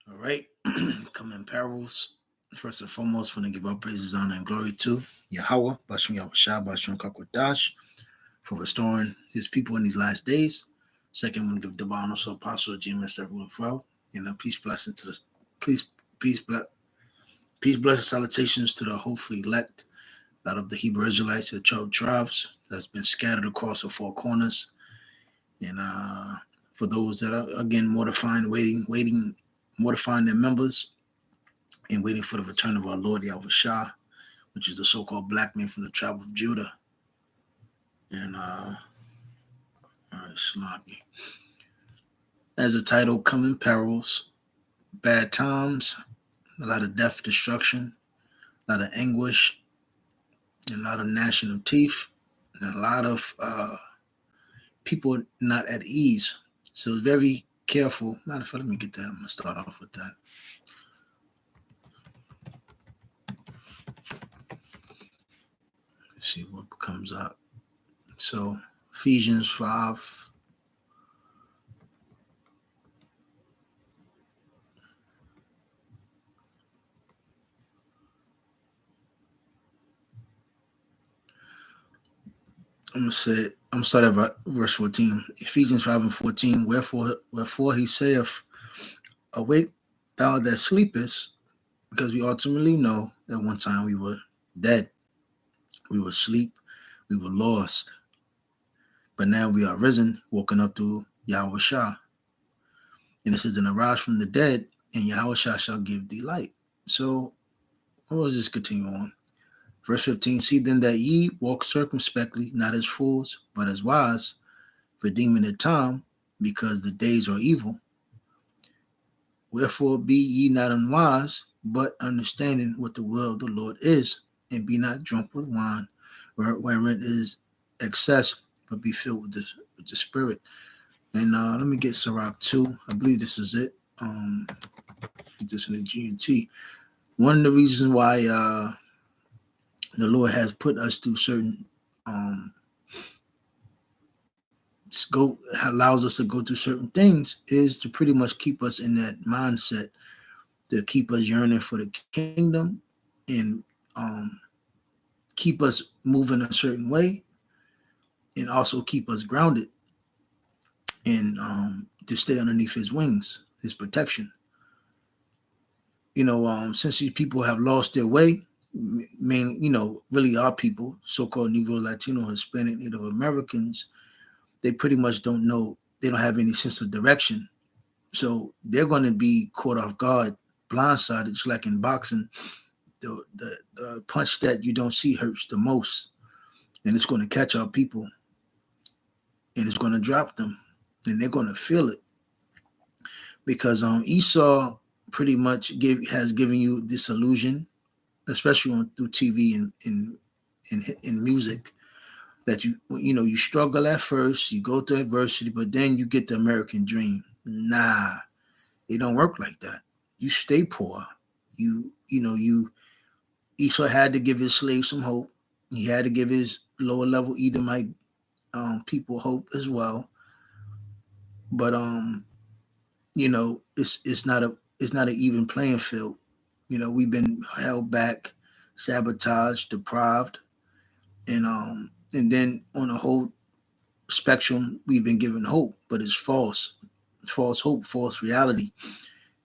All right. Come in perils. First and foremost, want to give our praises, honor, and glory to Yahweh, Bashim Yahushua, Bashim Kakwadash, for restoring his people in these last days. Second, want to give divine also apostle, James, everyone for. Peace, blessing to the peace, peace, peace, blessing, salutations to the hopefully elect out of the Hebrew Israelites, the 12 tribes that's been scattered across the four corners. And for those that are, again, mortifying their members and waiting for the return of our Lord Yahushua, which is the so-called black man from the tribe of Judah. And sloppy. As the title, Coming Perils, Bad Times, a lot of death, destruction, a lot of anguish, and a lot of gnashing of teeth, and a lot of people not at ease. So very careful. Matter of fact, let me get that. I'm gonna start off with that. Let's see what comes up. So Ephesians 5. I'm gonna start at verse 14. Ephesians 5 and 14. Wherefore he saith, Awake thou that sleepest, because we ultimately know that one time we were dead, we were asleep, we were lost. But now we are risen, woken up through Yahushua. And it says, and arise from the dead, and Yahushua shall give thee light. So what was this continue on? Verse 15, see then that ye walk circumspectly, not as fools, but as wise, redeeming the time, because the days are evil. Wherefore be ye not unwise, but understanding what the will of the Lord is, and be not drunk with wine, wherein is excess, but be filled with the Spirit. And let me get Sirach 2. I believe this is it. This in the GNT. One of the reasons why the Lord has put us through certain allows us to go through certain things is to pretty much keep us in that mindset, to keep us yearning for the kingdom, and keep us moving a certain way, and also keep us grounded, and to stay underneath his wings, his protection. Since these people have lost their way, really our people, so-called Negro, Latino, Hispanic, Native Americans, they pretty much don't know, they don't have any sense of direction. So they're going to be caught off guard, blindsided, just like in boxing. The punch that you don't see hurts the most, and it's going to catch our people, and it's going to drop them, and they're going to feel it, because Esau pretty much has given you this illusion, especially through TV and in music, that you struggle at first, you go through adversity, but then you get the American dream. Nah, it don't work like that. You stay poor. Esau had to give his slaves some hope. He had to give his lower level Edomite people hope as well. But it's not an even playing field. We've been held back, sabotaged, deprived, and then on a whole spectrum, we've been given hope, but it's false hope, false reality.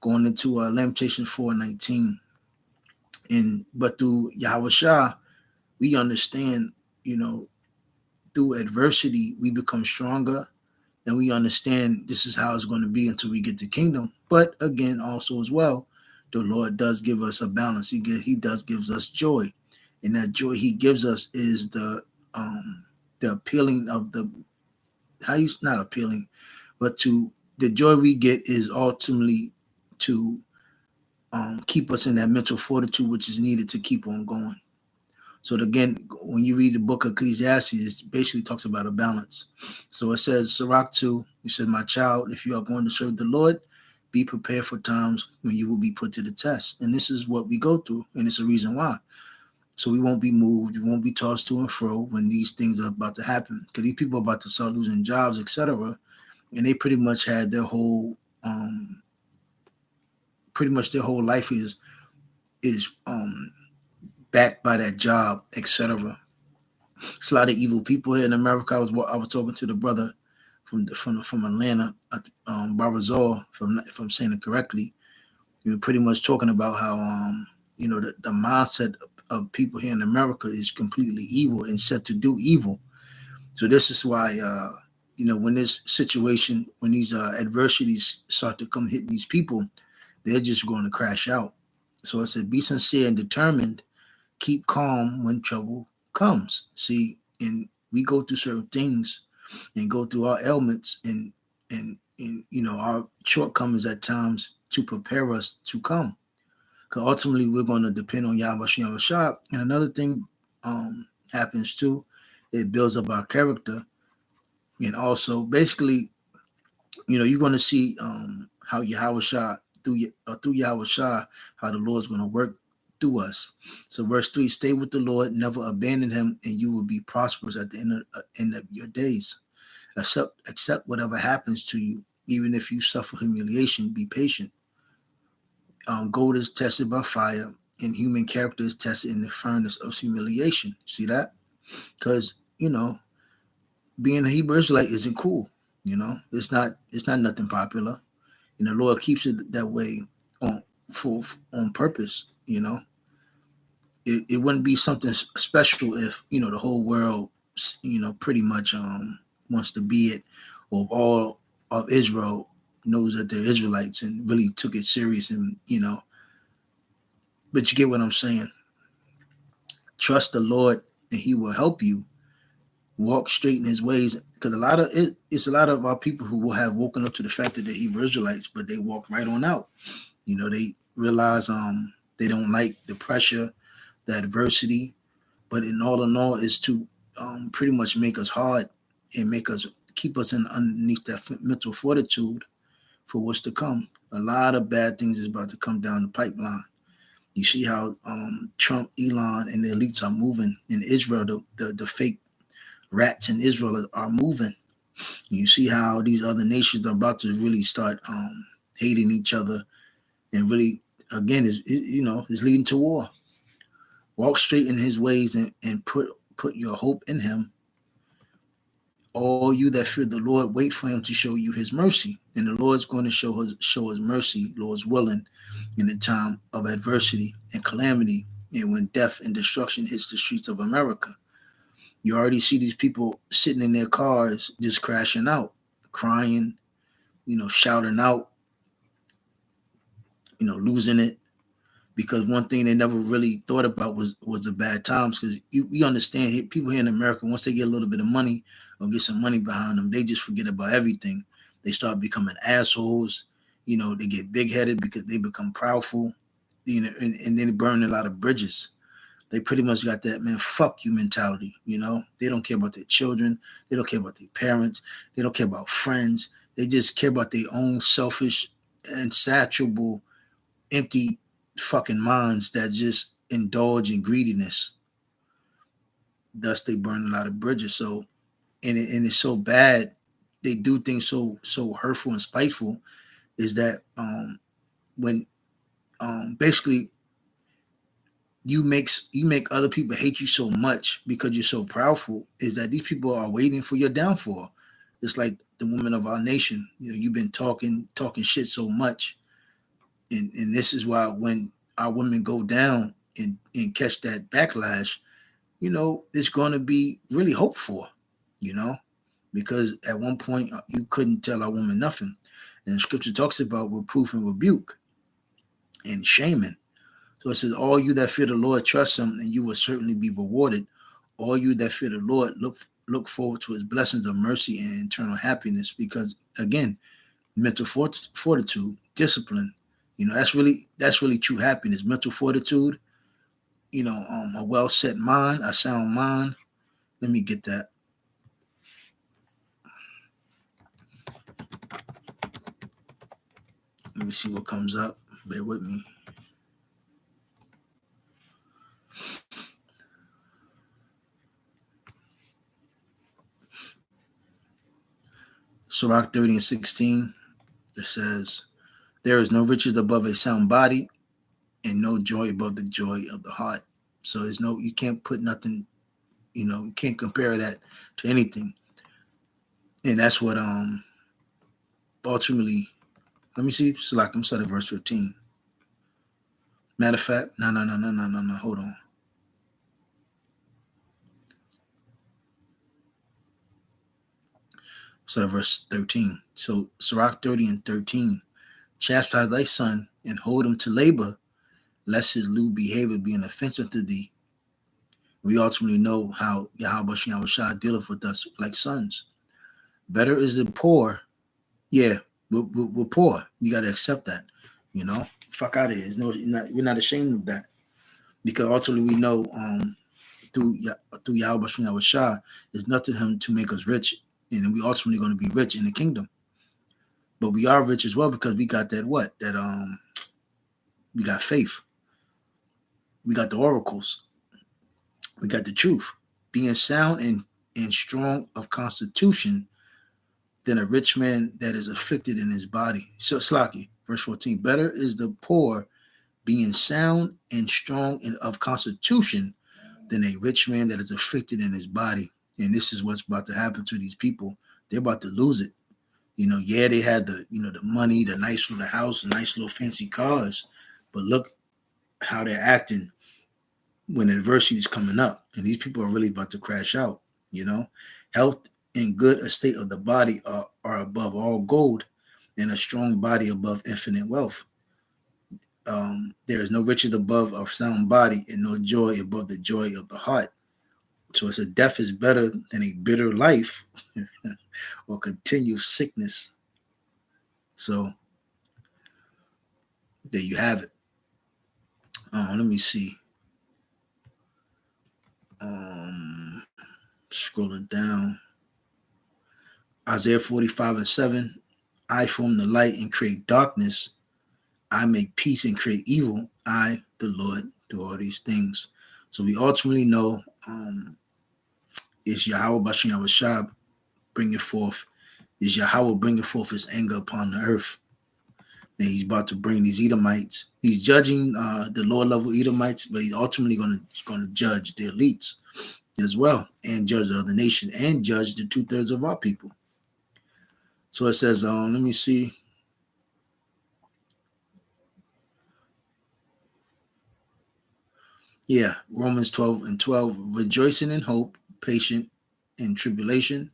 Going into Lamentations 4:19, but through Yahushua, we understand. Through adversity, we become stronger, and we understand this is how it's going to be until we get the kingdom. But again, also as well, the Lord does give us a balance. He does gives us joy, and that joy He gives us is the appealing of the not appealing, but to the joy we get is ultimately to keep us in that mental fortitude which is needed to keep on going. So again, when you read the book of Ecclesiastes, it basically talks about a balance. So it says, Sirach 2, it says, my child, if you are going to serve the Lord, be prepared for times when you will be put to the test. And this is what we go through, and it's a reason why. So we won't be moved, we won't be tossed to and fro when these things are about to happen. Because these people are about to start losing jobs, etc. And they pretty much had their whole pretty much their whole life is backed by that job, etc. It's a lot of evil people here in America. I was talking to the brother from Atlanta, Barazal, if I'm saying it correctly. We were pretty much talking about how the mindset of people here in America is completely evil and set to do evil. So this is why when this situation, when these adversities start to come hit these people, they're just going to crash out. So I said, be sincere and determined. Keep calm when trouble comes. See, and we go through certain things and go through our ailments and our shortcomings at times to prepare us to come. Because ultimately we're going to depend on Yahweh Shem Rashad. And another thing happens too, it builds up our character. And also basically, you're going to see how Yahweh Shah through Yahweh Shah, how the Lord's going to work through us. So verse 3, stay with the Lord, never abandon him, and you will be prosperous at the end of your days. Accept whatever happens to you, even if you suffer humiliation, be patient. Gold is tested by fire, and human character is tested in the furnace of humiliation. See that? Because, being a Hebrew Israelite isn't cool. It's not nothing popular. And the Lord keeps it that way on purpose. It wouldn't be something special if the whole world pretty much wants to be it, or all of Israel knows that they're Israelites and really took it serious, and but you get what I'm saying. Trust the Lord and he will help you walk straight in his ways, because it's a lot of our people who will have woken up to the fact that they're Hebrew Israelites, but they walk right on out. They realize they don't like the pressure, the adversity, but in all is to pretty much make us hard and keep us underneath that mental fortitude for what's to come. A lot of bad things is about to come down the pipeline. You see how Trump, Elon, and the elites are moving in Israel. The fake rats in Israel are moving. You see how these other nations are about to really start hating each other, and really, again, is leading to war. Walk straight in his ways and put your hope in him. All you that fear the Lord, wait for him to show you his mercy. And the Lord's going to show his mercy, Lord's willing, in the time of adversity and calamity, and when death and destruction hits the streets of America. You already see these people sitting in their cars just crashing out, crying, shouting out, losing it. Because one thing they never really thought about was the bad times. Because we understand people here in America, once they get a little bit of money or get some money behind them, they just forget about everything. They start becoming assholes. They get big headed because they become proudful. And then they burn a lot of bridges. They pretty much got that, man, fuck you mentality. They don't care about their children. They don't care about their parents. They don't care about friends. They just care about their own selfish, insatiable, empty fucking minds that just indulge in greediness. Thus, they burn a lot of bridges. So, and it's so bad. They do things so hurtful and spiteful. Is that when basically you make other people hate you so much because you're so proudful, is that these people are waiting for your downfall. It's like the women of our nation. You've been talking shit so much, and this is why when our women go down and catch that backlash, it's going to be really hoped for, because at one point you couldn't tell our woman nothing. And the scripture talks about reproof and rebuke and shaming. So it says, all you that fear the Lord, trust him, and you will certainly be rewarded. All you that fear the Lord, look forward to his blessings of mercy and eternal happiness. Because again, mental fortitude, discipline, that's really true happiness. Mental fortitude, a well set mind, a sound mind. Let me get that. Let me see what comes up. Bear with me. Sirach 30 and 16, it says, There is no riches above a sound body, and no joy above the joy of the heart. So there's no, you can't put nothing, you can't compare that to anything. And that's what ultimately, let me see, so like I'm starting verse 15. Matter of fact, no, hold on. So verse 13. So Sirach 30 and 13. Chastise thy son and hold him to labor, lest his lewd behavior be an offense unto thee. We ultimately know how Yahweh Shah dealeth with us like sons. Better is the poor. Yeah, we're poor. You got to accept that. Fuck out of here. We're not ashamed of that, because ultimately we know through Yahweh Shah, there's nothing him to make us rich, and we ultimately going to be rich in the kingdom. But we are rich as well because we got we got faith, we got the oracles, we got the truth, being sound and strong of constitution than a rich man that is afflicted in his body. So Slaki, verse 14, better is the poor being sound and strong and of constitution than a rich man that is afflicted in his body. And this is what's about to happen to these people. They're about to lose it. Yeah, they had the money, the nice little house, the nice little fancy cars, but look how they're acting when adversity is coming up, and these people are really about to crash out. Health and good estate of the body are above all gold, and a strong body above infinite wealth. There is no riches above a sound body, and no joy above the joy of the heart. So it's a death is better than a bitter life or continued sickness. So there you have it. Let me see. Scrolling down. Isaiah 45 and 7. I form the light and create darkness. I make peace and create evil. I, the Lord, do all these things. So we ultimately know is Yahweh Bashim Yahweh bringing forth, is Yahweh bringing forth his anger upon the earth. And he's about to bring these Edomites. He's judging the lower level Edomites, but he's ultimately going to judge the elites as well, and judge the other nations, and judge the 2/3 of our people. So it says, let me see. Yeah, Romans 12 and 12, rejoicing in hope, patient in tribulation,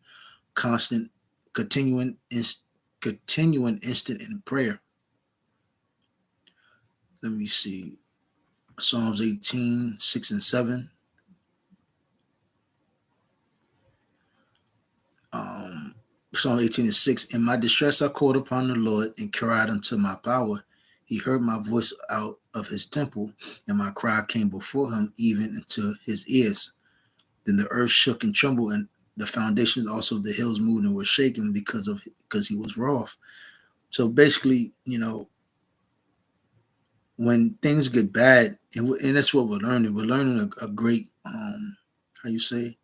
constant, continuing instant in prayer. Let me see. Psalms 18, 6 and 7. Psalm 18 and 6. In my distress I called upon the Lord and cried unto my power. He heard my voice out of his temple, and my cry came before him, even into his ears. Then the earth shook and trembled, and the foundations also of the hills moved and were shaken because he was wroth. So basically, when things get bad, and that's what we're learning. We're learning a great, how you say,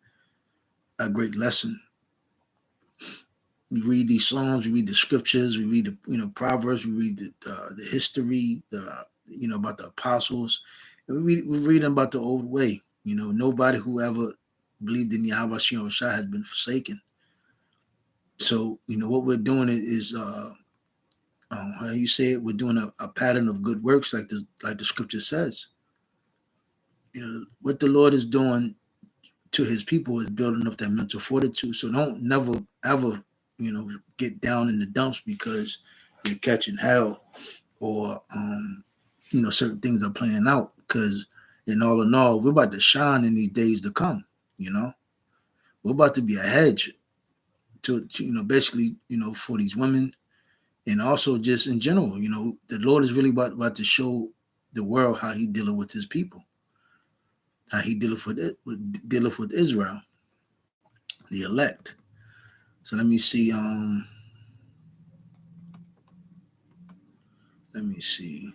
a great lesson. We read these Psalms, we read the scriptures, we read the Proverbs, we read the history, about the apostles, and we read about the old way. Nobody who ever believed in Yahweh Shah has been forsaken. So what we're doing is how you say it, we're doing a pattern of good works, like the scripture says. What the Lord is doing to his people is building up that mental fortitude. So don't never ever get down in the dumps because you're catching hell, or certain things are playing out, because in all we're about to shine in these days to come. We're about to be a hedge to basically for these women, and also just in general. The Lord is really about to show the world how he dealing with his people, how he dealing with Israel, the elect. So let me see. Let me see.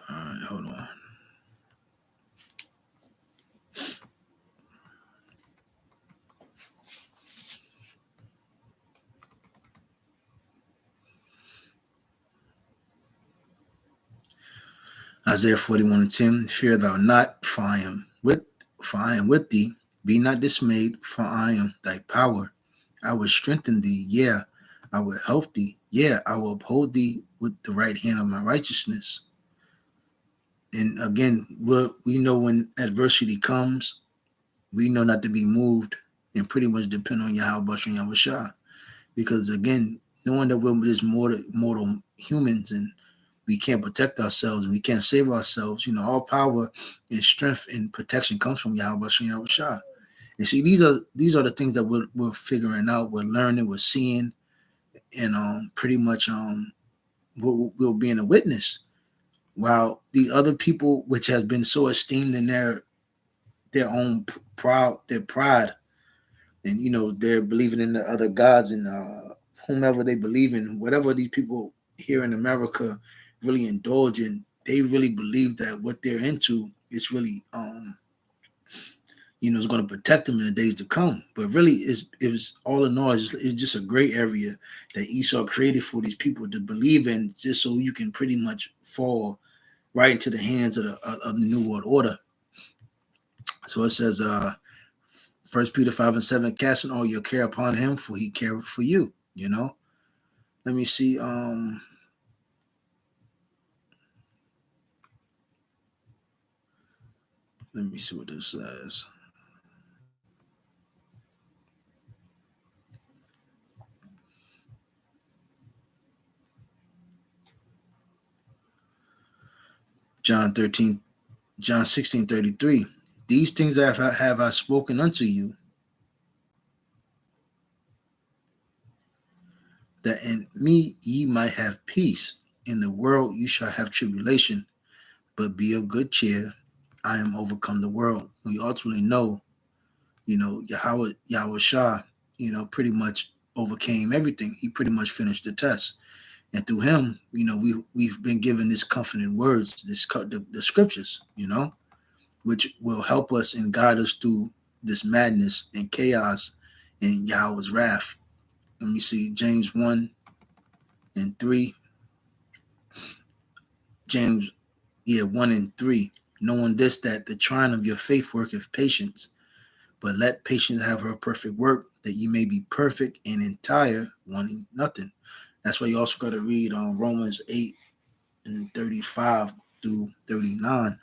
All right, hold on. Isaiah 41:10, fear thou not, for I am with thee. Be not dismayed, for I am thy power. I will strengthen thee, yeah, I will help thee, yeah, I will uphold thee with the right hand of my righteousness. And again, we know when adversity comes, we know not to be moved and pretty much depend on Yahweh and Yahweh Shah. Because again, knowing that we're just mortal humans and we can't protect ourselves and we can't save ourselves, all power and strength and protection comes from Yahweh and Yahweh Shah. And see, these are the things that we're figuring out, we're learning, we're seeing, and pretty much we're being a witness. While the other people, which has been so esteemed in their own their pride, and they're believing in the other gods and whomever they believe in, whatever these people here in America really indulge in, they really believe that what they're into is really is going to protect them in the days to come. But really, it was all in all, it's just a gray area that Esau created for these people to believe in, just so you can pretty much fall right into the hands of the New World Order. So it says, First Peter 5:7, casting all your care upon him, for he careth for you. Let me see. Let me see what this says. John 13, John 16:33. These things have I spoken unto you, that in me ye might have peace. In the world you shall have tribulation, but be of good cheer. I am overcome the world. We ultimately know, Yahweh Shah, pretty much overcame everything. He pretty much finished the test. And through him, we've been given this comforting words, the scriptures, which will help us and guide us through this madness and chaos and Yahweh's wrath. Let me see, James 1:3. James, 1:3. Knowing this, that the trying of your faith worketh patience, but let patience have her perfect work, that you may be perfect and entire, wanting nothing. That's why you also got to read on Romans 8:35 through 39.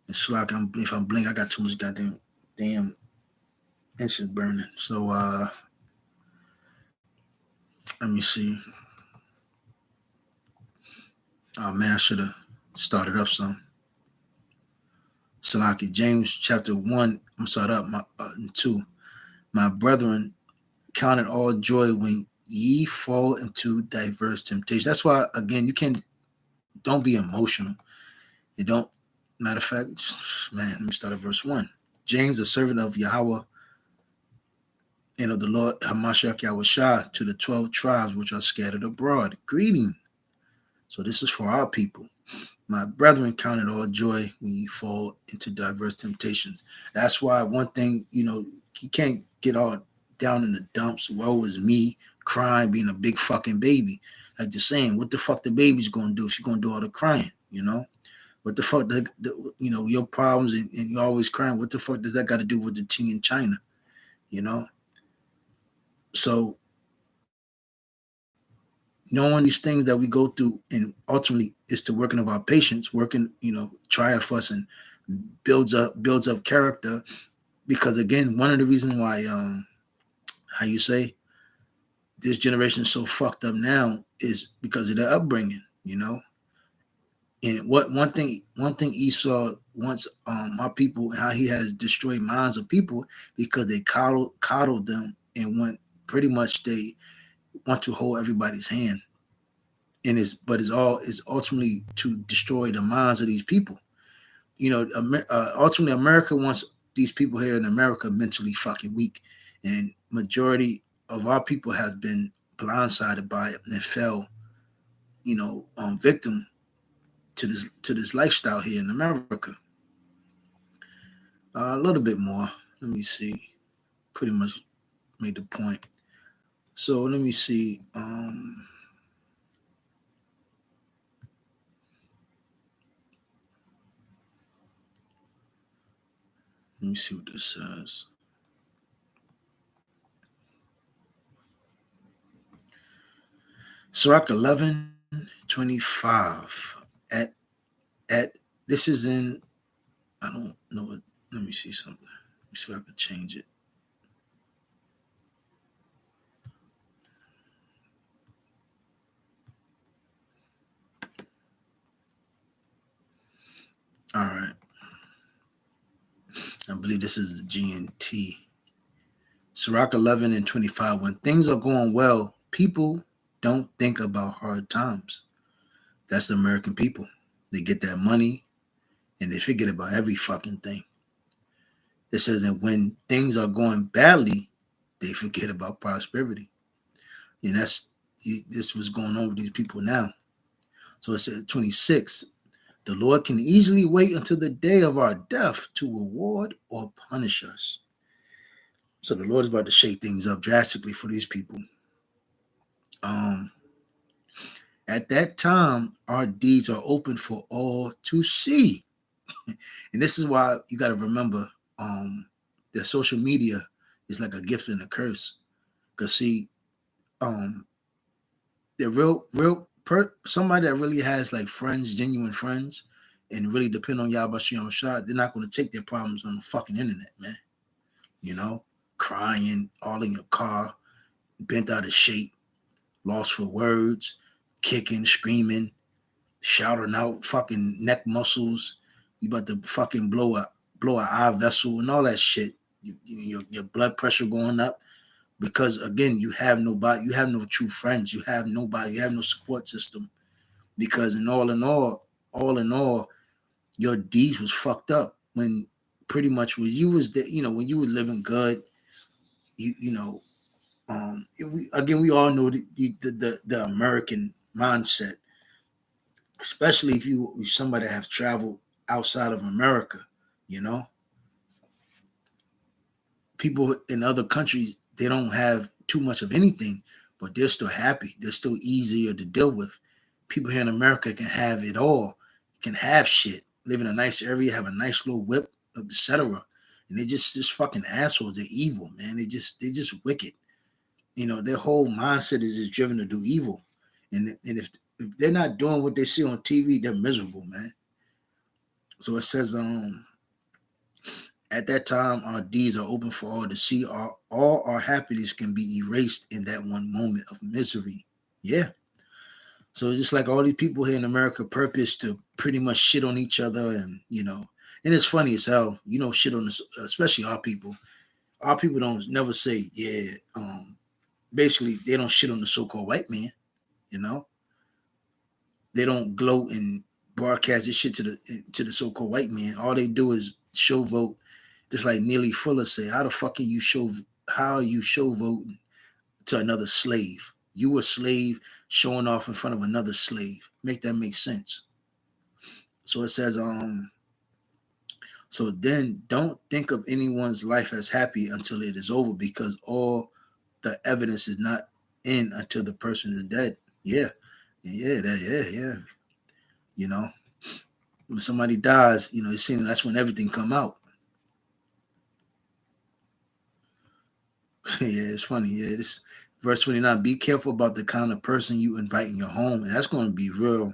It's like if I'm blink, I got too much goddamn damn incense burning. So let me see. Oh man, I should have started up some. Salaki, James chapter 1. I'm started up 2. My brethren, count it all joy when ye fall into diverse temptations. That's why again don't be emotional. You don't. Matter of fact, man, let me start at verse 1. James, a servant of Yahweh and of the Lord Hamashiach Yahweh Shah, to the 12 tribes which are scattered abroad. Greeting. So this is for our people. My brethren, count it all joy when you fall into diverse temptations. That's why one thing, you can't get all down in the dumps. Woe is me, crying, being a big fucking baby. Like just saying, what the fuck the baby's gonna do if she's gonna do all the crying, What the fuck, your problems and you're always crying. What the fuck does that got to do with the tea in China, So knowing these things that we go through, and ultimately it's the working of our patience, working, try for us and builds up character. Because again, one of the reasons why, how you say, this generation is so fucked up now is because of their upbringing, And one thing Esau wants our people, how he has destroyed minds of people because they coddled them and pretty much they want to hold everybody's hand. And it's ultimately to destroy the minds of these people. Ultimately America wants these people here in America mentally fucking weak, and majority of our people has been blindsided by it and fell, victim to this lifestyle here in America. A little bit more. Let me see. Pretty much made the point. So let me see. Let me see what this says. Sirach 11:25. At this is in, I don't know what, let me see something. Let me see if I can change it. All right. I believe this is the GNT. Sirach 11:25. When things are going well, people don't think about hard times. That's the American people. They get that money and they forget about every fucking thing. It says that when things are going badly, they forget about prosperity. And this was going on with these people now. So it says 26. The Lord can easily wait until the day of our death to reward or punish us. So the Lord is about to shake things up drastically for these people. Um, at that time, our deeds are open for all to see. And this is why you got to remember that social media is like a gift and a curse. Because see, um, the somebody that really has like friends, genuine friends, and really depend on Yahweh Shem Shah, they're not going to take their problems on the fucking internet, man. You know, crying all in your car, bent out of shape, lost for words, kicking, screaming, shouting out fucking neck muscles. You about to fucking blow an eye vessel and all that shit. Your blood pressure going up because again, you have nobody, you have no true friends, you have nobody, you have no support system. Because all in all, your deeds was fucked up when pretty much when you was when you were living good, we all know the American mindset, especially if somebody have traveled outside of America, you know, people in other countries, they don't have too much of anything, but they're still happy. They're still easier to deal with. People here in America can have it all, can have shit, live in a nice area, have a nice little whip, etc. And they just fucking assholes. They're evil, man. They just wicked. Their whole mindset is just driven to do evil. And if they're not doing what they see on TV, they're miserable, man. So it says, at that time, our deeds are open for all to see. All our happiness can be erased in that one moment of misery. Yeah. So it's just like all these people here in America purpose to pretty much shit on each other. And it's funny as hell, shit on this, especially our people. Our people don't never say, yeah, basically they don't shit on the so-called white man, you know. They don't gloat and broadcast this shit to the so-called white man. All they do is show vote. Just like Neely Fuller say, how the fuck can you show vote to another slave? You a slave showing off in front of another slave. Make that make sense. So it says, so then don't think of anyone's life as happy until it is over, because all the evidence is not in until the person is dead. Yeah. When somebody dies, it's saying that's when everything come out. Yeah, it's funny. Yeah, this verse 29. Be careful about the kind of person you invite in your home, and that's going to be real.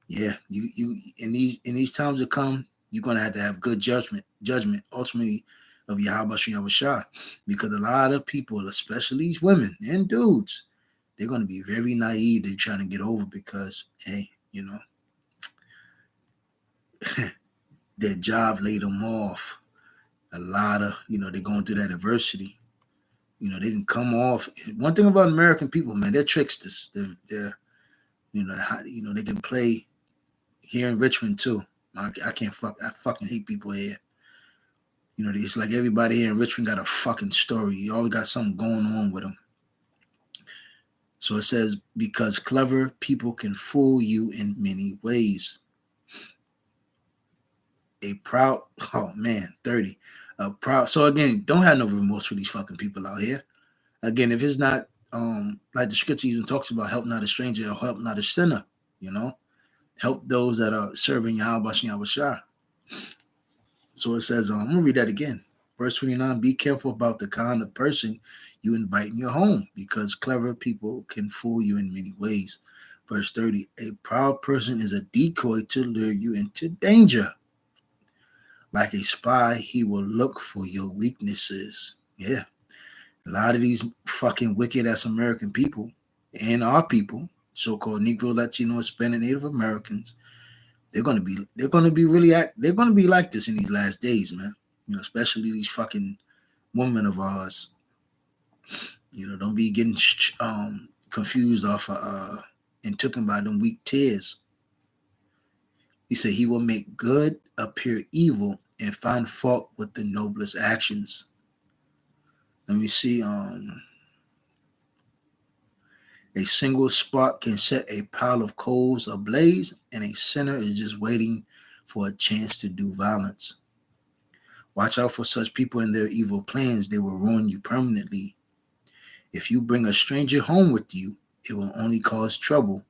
Yeah, you in these times to come, you're going to have good judgment ultimately of Yahweh Shah, because a lot of people, especially these women and dudes, they're going to be very naive. They're trying to get over because, hey, their job laid them off. A lot of, they're going through that adversity. They can come off. One thing about American people, man, they're tricksters. They're they can play here in Richmond too. I fucking hate people here. It's like everybody here in Richmond got a fucking story. You always got something going on with them. So it says, because clever people can fool you in many ways. A proud, 30. So again, don't have no remorse for these fucking people out here. Again, if it's not like the scripture even talks about, help not a stranger or help not a sinner, help those that are serving Yahweh Shah. So it says, I'm gonna read that again. Verse 29, be careful about the kind of person you invite in your home, because clever people can fool you in many ways. Verse 30, a proud person is a decoy to lure you into danger. Like a spy, he will look for your weaknesses. Yeah. A lot of these fucking wicked ass American people and our people, so-called Negro, Latino, Hispanic, Native Americans, they're gonna be they're gonna be like this in these last days, man. Especially these fucking women of ours. Don't be getting confused off and taken by them weak tears. He said he will make good appear evil and find fault with the noblest actions. Let me see. A single spark can set a pile of coals ablaze, and a sinner is just waiting for a chance to do violence. Watch out for such people and their evil plans. They will ruin you permanently. If you bring a stranger home with you, it will only cause trouble,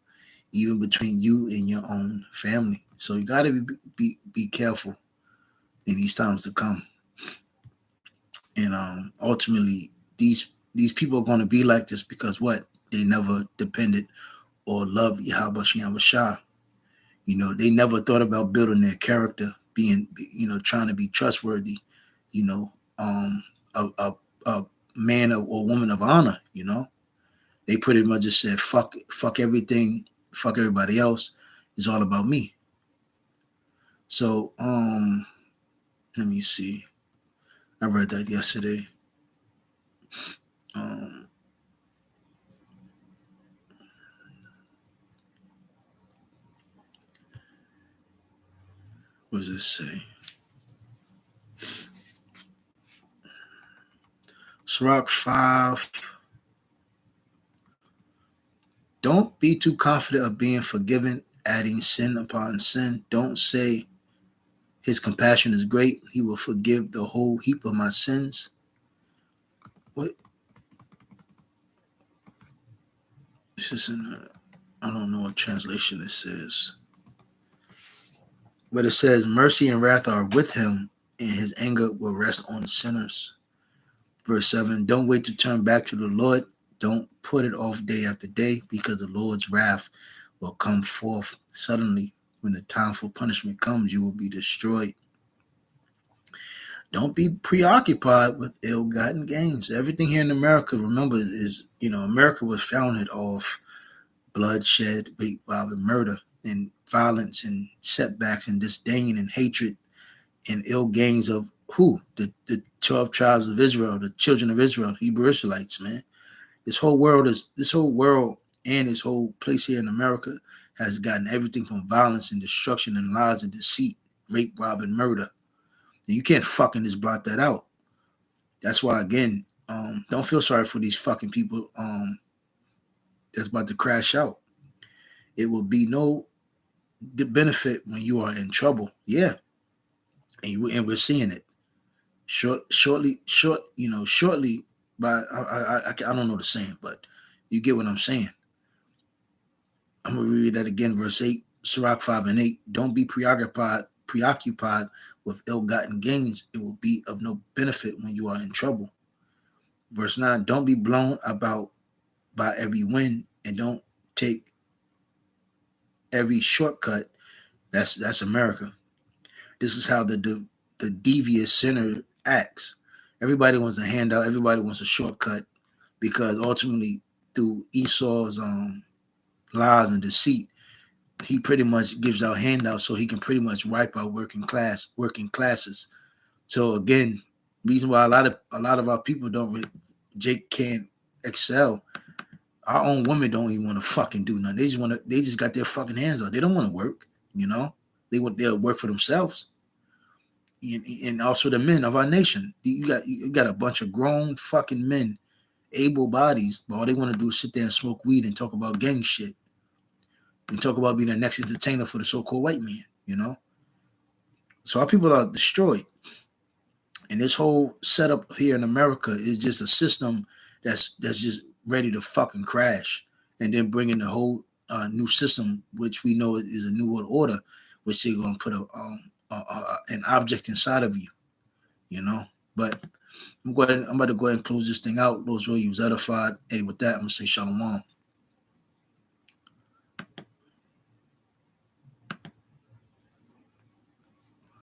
even between you and your own family. So you got to be careful in these times to come. And ultimately, these people are going to be like this because what? They never depended or loved Yahweh Shem Shah. They never thought about building their character, being, trying to be trustworthy, you know, a man or woman of honor. They pretty much just said, fuck everything, fuck everybody else. It's all about me. So, let me see. I read that yesterday. What does it say? Sirach 5. Don't be too confident of being forgiven, adding sin upon sin. Don't say his compassion is great. He will forgive the whole heap of my sins. What? This is I don't know what translation this says. But it says, mercy and wrath are with him, and his anger will rest on sinners. Verse 7, don't wait to turn back to the Lord. Don't put it off day after day, because the Lord's wrath will come forth suddenly. When the time for punishment comes, you will be destroyed. Don't be preoccupied with ill-gotten gains. Everything here in America, remember, is, America was founded off bloodshed, rape, violence, murder, and violence, and setbacks, and disdain, and hatred, and ill gains of who? The 12 tribes of Israel, the children of Israel, Hebrew Israelites, man. This whole world and this whole place here in America has gotten everything from violence and destruction and lies and deceit, rape, rob, and murder. And you can't fucking just blot that out. That's why, again, don't feel sorry for these fucking people that's about to crash out. It will be no benefit when you are in trouble. Yeah. And we're seeing it. Shortly, but I don't know the saying, but you get what I'm saying. I'm going to read that again, verse 8, Sirach 5 and 8. Don't be preoccupied with ill-gotten gains. It will be of no benefit when you are in trouble. Verse 9, don't be blown about by every wind, and don't take every shortcut. That's America. This is how the devious sinner acts. Everybody wants a handout. Everybody wants a shortcut, because ultimately, through Esau's lies and deceit, he pretty much gives out handouts so he can pretty much wipe out working classes. So again, reason why a lot of our people Jake can't excel. Our own women don't even want to fucking do nothing. They just got their fucking hands out. They don't want to work. They'll work for themselves. And also the men of our nation. You got a bunch of grown fucking men, able bodies, but all they want to do is sit there and smoke weed and talk about gang shit. And talk about being the next entertainer for the so-called white man, So our people are destroyed. And this whole setup here in America is just a system that's just ready to fucking crash. And then bring in the whole new system, which we know is a new world order, which they're going to put an object inside of you, you know. But I'm about to go ahead and close this thing out. Those were you was edified. Hey, with that, I'm gonna say shalom.